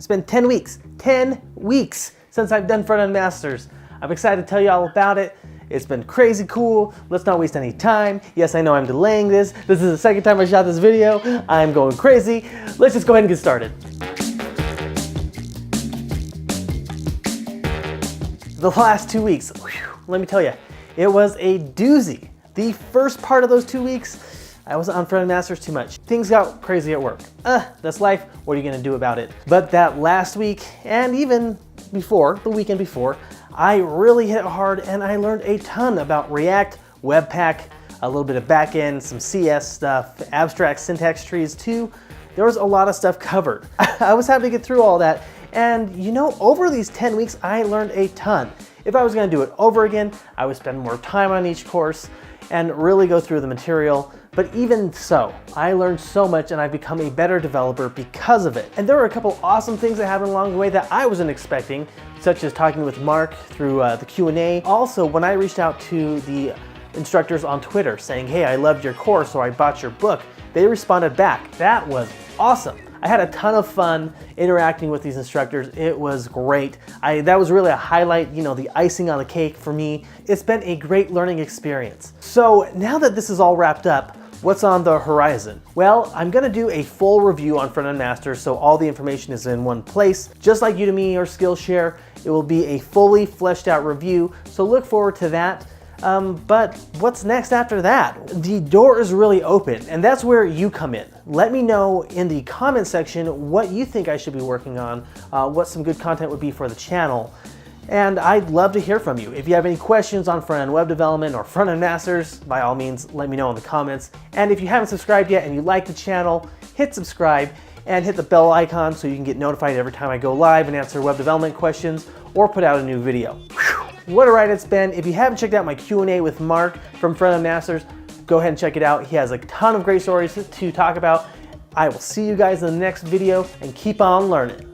It's been 10 weeks since I've done Frontend Masters. I'm excited to tell you all about it. It's been crazy cool. Let's not waste any time. Yes, I know I'm delaying this. This is the second time I shot this video. I'm going crazy. Let's just go ahead and get started. The last 2 weeks, let me tell you, it was a doozy. The first part of those 2 weeks, I wasn't on Frontend Masters too much. Things got crazy at work. That's life. What are you gonna do about it? But that last week, and even before, the weekend before, I really hit it hard and I learned a ton about React, Webpack, a little bit of backend, some CS stuff, abstract syntax trees too. There was a lot of stuff covered. I was happy to get through all that. And you know, over these 10 weeks, I learned a ton. If I was gonna do it over again, I would spend more time on each course and really go through the material. But even so, I learned so much and I've become a better developer because of it. And there were a couple awesome things that happened along the way that I wasn't expecting, such as talking with Mark through the Q&A. Also, when I reached out to the instructors on Twitter saying, hey, I loved your course or I bought your book, they responded back. That was awesome. I had a ton of fun interacting with these instructors. It was great. That was really a highlight, you know, the icing on the cake for me. It's been a great learning experience. So now that this is all wrapped up, what's on the horizon? Well, I'm gonna do a full review on Frontend Masters so all the information is in one place. Just like Udemy or Skillshare, it will be a fully fleshed out review, so look forward to that. But what's next after that? The door is really open, and that's where you come in. Let me know in the comment section what you think I should be working on, what some good content would be for the channel. And I'd love to hear from you. If you have any questions on front-end web development or Frontend Masters, by all means, let me know in the comments. And if you haven't subscribed yet and you like the channel, hit subscribe and hit the bell icon so you can get notified every time I go live and answer web development questions or put out a new video. Whew, what a ride it's been. If you haven't checked out my Q&A with Mark from Frontend Masters, go ahead and check it out. He has a ton of great stories to talk about. I will see you guys in the next video and keep on learning.